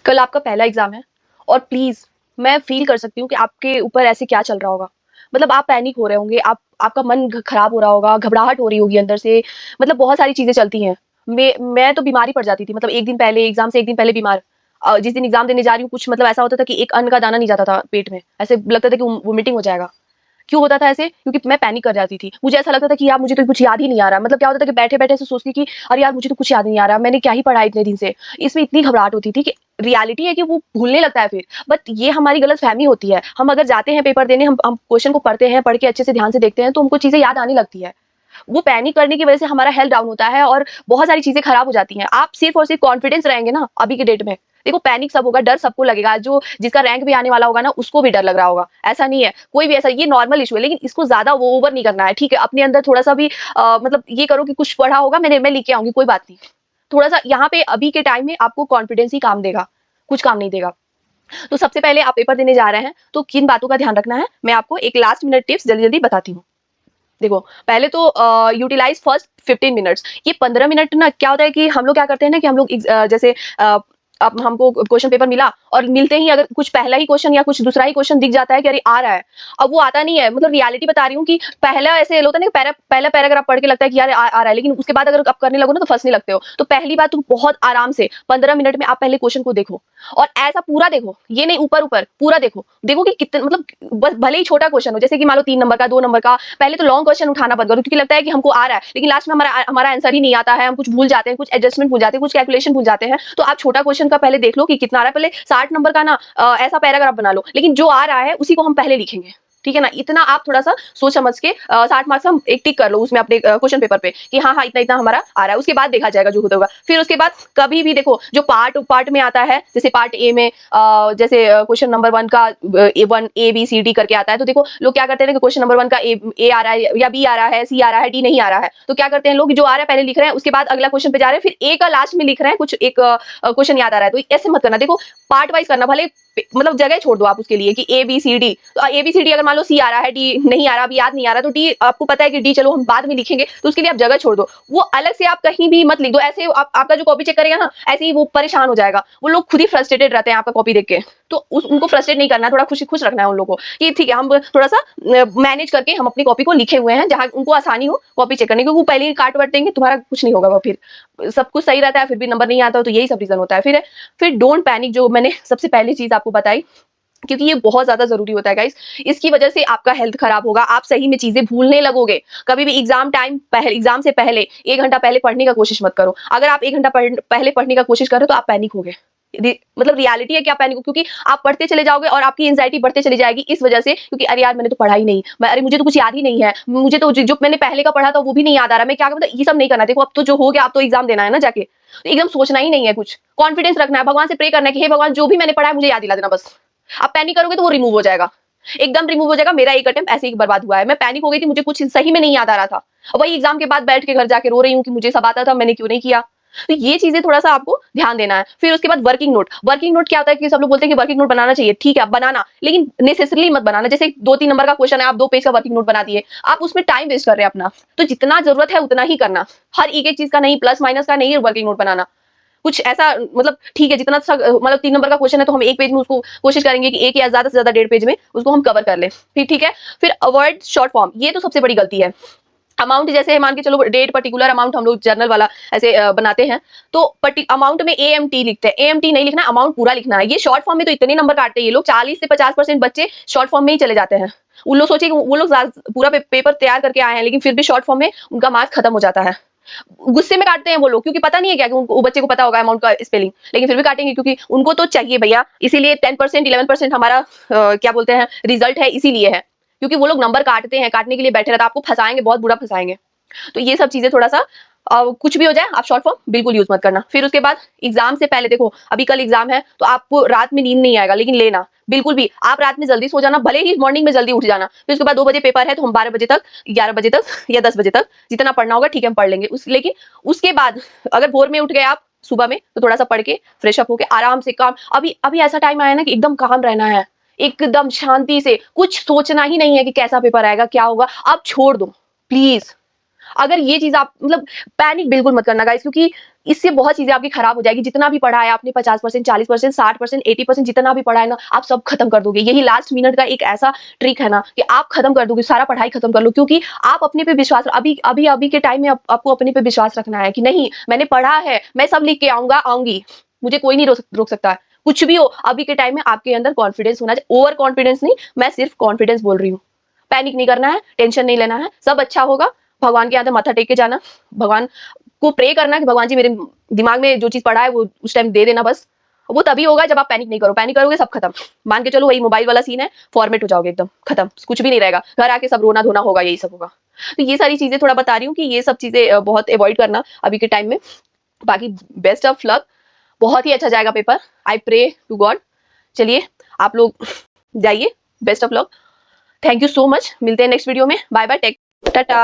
कल आपका पहला एग्जाम है और प्लीज मैं फील कर सकती हूँ कि आपके ऊपर ऐसे क्या चल रहा होगा। मतलब आप पैनिक हो रहे होंगे, आपका मन खराब हो रहा होगा, घबराहट हो रही होगी अंदर से। मतलब बहुत सारी चीजें चलती हैं। मैं तो बीमारी पड़ जाती थी, मतलब एक दिन पहले एग्जाम से एक दिन पहले बीमार। जिस दिन एग्जाम देने जा रही हूँ कुछ मतलब ऐसा होता था कि एक अन्न का दाना नहीं जाता था पेट में, ऐसे लगता था कि वोमिटिंग हो जाएगा। क्यों होता था ऐसे? क्योंकि मैं पैनिक कर जाती थी। मुझे ऐसा लगता था कि यार मुझे तो कुछ याद ही नहीं आ रहा। मतलब क्या होता था कि बैठे-बैठे ऐसे सोचती कि अरे यार मुझे तो कुछ याद नहीं आ रहा, मैंने क्या ही पढ़ा इतने दिन से। इसमें इतनी घबराहट होती थी कि रियलिटी है कि वो भूलने लगता है फिर। बट ये हमारी गलतफ़हमी होती है। हम अगर जाते हैं पेपर देने, हम क्वेश्चन को पढ़ते हैं, पढ़ के अच्छे से ध्यान से देखते हैं तो हमको चीज़ें याद आने लगती है। वो पैनिक करने की वजह से हमारा हेल्थ डाउन होता है और बहुत सारी चीजें खराब हो जाती हैं। आप सिर्फ और सिर्फ कॉन्फिडेंस रहेंगे ना अभी के डेट में, देखो पैनिक सब होगा, डर सबको लगेगा। जो जिसका रैंक भी आने वाला होगा ना उसको भी डर लग रहा होगा। ऐसा नहीं है, कोई भी ऐसा, ये नॉर्मल इशू है, लेकिन इसको ज्यादा वो ओवर नहीं करना है। ठीक है, अपने अंदर थोड़ा सा भी मतलब ये करो कि कुछ पढ़ा होगा, मैं लिख के आऊंगी, कोई बात नहीं। थोड़ा सा यहाँ पे अभी के टाइम में आपको कॉन्फिडेंस ही काम देगा, कुछ काम नहीं देगा। तो सबसे पहले आप पेपर देने जा रहे हैं तो किन बातों का ध्यान रखना है, मैं आपको एक लास्ट मिनट टिप्स जल्दी जल्दी बताती हूँ। देखो पहले तो यूटिलाइज फर्स्ट 15 मिनट्स। ये 15 मिनट ना क्या होता है कि हम लोग क्या करते हैं ना कि हम लोग जैसे अब हमको क्वेश्चन पेपर मिला और मिलते ही अगर कुछ पहला ही क्वेश्चन या कुछ दूसरा ही क्वेश्चन दिख जाता है कि अरे आ रहा है, अब वो आता नहीं है। मतलब रियलिटी बता रही हूँ कि पहला ऐसे होता है ना, पहला पैराग्राफ पढ़ के लगता है कि यार आ रहा है, लेकिन उसके बाद अगर आप करने लगो ना तो फंसने लगते हो। तो पहली बात तुम बहुत आराम से 15 मिनट में आप पहले क्वेश्चन को देखो और ऐसा पूरा देखो, ये नहीं ऊपर ऊपर, पूरा देखो। देखो कि कितना, मतलब बस भले ही छोटा क्वेश्चन हो, जैसे कि मान लो 3 नंबर का, 2 नंबर का, पहले तो लॉन्ग क्वेश्चन उठाना बंद करो क्योंकि लगता है कि हमको आ रहा है लेकिन लास्ट में हमारा हमारा आंसर ही नहीं आता है, हम कुछ भूल जाते हैं, कुछ एडजस्टमेंट भूल जाते हैं, कुछ कैलकुलेशन भूल जाते हैं। तो आप छोटा क्वेश्चन का पहले देख लो कि कितना आ रहा है। पहले 60 नंबर का ना ऐसा पैराग्राफ बना लो, लेकिन जो आ रहा है उसी को हम पहले लिखेंगे। ठीक है ना, इतना आप थोड़ा सा सोच समझ के 60 मार्क्स हम एक टिक कर लो उसमें अपने क्वेश्चन पेपर पे कि हाँ हाँ इतना इतना हमारा आ रहा है। उसके बाद देखा जाएगा जो होता होगा। फिर उसके बाद कभी भी देखो जो पार्ट पार्ट में आता है, जैसे पार्ट ए में जैसे क्वेश्चन नंबर 1 का one A B C D करके आता है, तो देखो लोग क्या करते हैं कि क्वेश्चन नंबर 1 का ए आ रहा है या बी आ रहा है, सी आ रहा है, डी नहीं आ रहा है, तो क्या करते हैं लोग, जो आ रहा है पहले लिख रहे हैं, उसके बाद अगला क्वेश्चन पे जा रहे हैं, फिर ए का लास्ट में लिख रहे हैं, कुछ एक क्वेश्चन याद आ रहा है। तो ऐसे मत करना, देखो पार्ट वाइज करना। भले मतलब जगह छोड़ दो आप उसके लिए कि ए बी सी डी, तो ए बी सी डी अगर मान लो सी आ रहा है, डी नहीं आ रहा, अभी याद नहीं आ रहा, तो डी आपको पता है कि डी चलो हम बाद में लिखेंगे, तो उसके लिए आप जगह छोड़ दो। वो अलग से आप कहीं भी मत लिख दो, ऐसे आपका जो कॉपी चेक करेगा ना ऐसे ही वो परेशान हो जाएगा। वो लोग खुद ही फ्रस्ट्रेटेड रहते हैं आपका कॉपी देख के। तो उनको फ्रस्ट्रेट नहीं करना है, थोड़ा खुश खुश रखना है उन लोगों को कि ठीक है हम थोड़ा सा मैनेज करके हम अपनी कॉपी को लिखे हुए हैं जहां उनको आसानी हो कॉपी चेक करने की। वो पहले ही काट वाट देंगे, तुम्हारा कुछ नहीं होगा। वो फिर सब कुछ सही रहता है फिर भी नंबर नहीं आता, तो यही सब रीजन होता है। फिर डोंट पैनिक, जो मैंने सबसे पहली चीज आपको बताई, क्योंकि ये बहुत ज्यादा जरूरी होता है गाइस। इसकी वजह से आपका हेल्थ खराब होगा, आप सही में चीजें भूलने लगोगे। कभी भी एग्जाम टाइम पहले, एग्जाम से पहले 1 घंटा पहले पढ़ने का कोशिश मत करो। अगर आप 1 घंटा पहले पढ़ने का कोशिश करो तो आप पैनिक होगे। मतलब रियलिटी है कि आप पैनिक हो, क्योंकि आप पढ़ते चले जाओगे और आपकी एंजाइटी बढ़ते चली जाएगी इस वजह से, क्योंकि अरे यार मैंने तो पढ़ा ही नहीं, अरे मुझे तो कुछ याद ही नहीं है, मुझे तो जो मैंने पहले का पढ़ा था वो भी नहीं याद आ रहा, मैं क्या करूं? मतलब ये सब नहीं करना। देखो अब तो जो हो गया, आप तो एग्जाम देना है ना जाके, तो एकदम सोचना ही नहीं है कुछ, कॉन्फिडेंस रखना है, भगवान से प्रे करना है कि हे भगवान जो भी मैंने पढ़ा है मुझे याद दिला देना बस। आप पैनिक करोगे तो वो रिमूव हो जाएगा, एकदम रिमूव हो जाएगा। मेरा एक अटेम्प्ट ऐसे ही बर्बाद हुआ है। मैं पैनिक हो गई थी, मुझे कुछ सही में नहीं याद आ रहा था, वही एग्जाम के बाद बैठ के घर जाके रो रही हूँ कि मुझे सब आता था, मैंने क्यों नहीं किया। तो ये चीजें थोड़ा सा आपको ध्यान देना है। फिर उसके बाद वर्किंग नोट। वर्किंग नोट क्या होता है कि सब लोग बोलते हैं कि वर्किंग नोट बनाना चाहिए, ठीक है आप बनाना, लेकिन नेसेसरली मत बनाना। जैसे 2-3 नंबर का क्वेश्चन है, आप 2 पेज का वर्किंग नोट बना दिए, आप उसमें टाइम वेस्ट कर रहे हैं अपना। तो जितना जरूरत है उतना ही करना, हर एक चीज का नहीं, प्लस माइनस का नहीं वर्किंग नोट बनाना। कुछ ऐसा मतलब ठीक है जितना मतलब 3 नंबर का क्वेश्चन है तो हम 1 पेज में उसको कोशिश करेंगे कि 1 या ज्यादा से ज्यादा 1.5 पेज में उसको हम कवर कर ले। फिर ठीक है। फिर अवॉइड शॉर्ट फॉर्म, ये तो सबसे बड़ी गलती है। अमाउंट जैसे मान के चलो डेट पर्टिकुलर अमाउंट हम लोग जर्नल वाला ऐसे बनाते हैं, तो अमाउंट में एएमटी लिखते हैं, एएमटी नहीं लिखना, अमाउंट पूरा लिखना है। ये शॉर्ट फॉर्म में तो इतने नंबर काटते हैं ये लोग, 40 से 50% बच्चे शॉर्ट फॉर्म में ही चले जाते हैं। उन लोग सोचिए वो लोग पूरा पेपर तैयार करके आए हैं लेकिन फिर भी शॉर्ट फॉर्म में उनका मार्क्स खत्म हो जाता है। गुस्से में काटते हैं वो लोग, क्योंकि पता नहीं है क्या कि वो बच्चे को पता होगा अमाउंट का स्पेलिंग, लेकिन फिर भी काटेंगे क्योंकि उनको तो चाहिए भैया। इसीलिए 10% 11% हमारा क्या बोलते हैं रिजल्ट है, इसीलिए है क्योंकि वो लोग नंबर काटते हैं, काटने के लिए बैठे रहते हैं, आपको फंसाएंगे, बहुत बुरा फंसाएंगे। तो ये सब चीजें थोड़ा सा कुछ भी हो जाए आप शॉर्ट फॉर्म बिल्कुल यूज मत करना। फिर उसके बाद एग्जाम से पहले देखो, अभी कल एग्जाम है तो आपको रात में नींद नहीं आएगा, लेकिन लेना बिल्कुल भी, आप रात में जल्दी सो जाना, भले ही मॉर्निंग में जल्दी उठ जाना। फिर उसके बाद 2 बजे पेपर है तो हम 12 बजे तक, 11 बजे तक या 10 बजे तक जितना पढ़ना होगा ठीक है हम पढ़ लेंगे। लेकिन उसके बाद अगर भोर में उठ गए आप सुबह में तो थोड़ा सा पढ़ के फ्रेश अप होके आराम से काम, अभी अभी ऐसा टाइम आया ना कि एकदम काम रहना है, एकदम शांति से, कुछ सोचना ही नहीं है कि कैसा पेपर आएगा क्या होगा, आप छोड़ दो प्लीज। अगर ये चीज आप मतलब पैनिक बिल्कुल मत करना गाइस, क्योंकि इससे बहुत चीजें आपकी खराब हो जाएगी। जितना भी पढ़ा है आपने 50%, 40%, 60%, 80% जितना भी पढ़ा है ना, आप सब खत्म कर दोगे। यही लास्ट मिनट का एक ऐसा ट्रिक है ना कि आप खत्म कर दोगे, सारा पढ़ाई खत्म कर लो, क्योंकि आप अपने पे विश्वास, अभी अभी अभी के टाइम में आपको अपने पे विश्वास रखना है कि नहीं, मैंने पढ़ा है, मैं सब लिख के आऊंगा, आऊंगी, मुझे कोई नहीं रोक सकता है। कुछ भी हो, अभी के टाइम में आपके अंदर कॉन्फिडेंस होना चाहिए। ओवर कॉन्फिडेंस नहीं, मैं सिर्फ कॉन्फिडेंस बोल रही हूँ। पैनिक नहीं करना है, टेंशन नहीं लेना है, सब अच्छा होगा। भगवान के आगे माथा टेक के जाना, भगवान को प्रे करना कि भगवान जी मेरे दिमाग में जो चीज पड़ा है वो उस टाइम दे देना बस। वो तभी होगा जब आप पैनिक नहीं करो। पैनिक करोगे सब खत्म। मान के चलो वही मोबाइल वाला सीन है, फॉर्मेट हो जाओगे एकदम खत्म, कुछ भी नहीं रहेगा, घर आके सब रोना धोना होगा, यही सब होगा। तो ये सारी चीजें थोड़ा बता रही हूँ कि ये सब चीजें बहुत अवॉइड करना अभी के टाइम में। बाकी बेस्ट ऑफ लक, बहुत ही अच्छा जाएगा paper, I pray to God. चलिए आप लोग जाइए, best of luck, thank you so much. मिलते हैं नेक्स्ट वीडियो में, बाय बाय, टेक टाटा।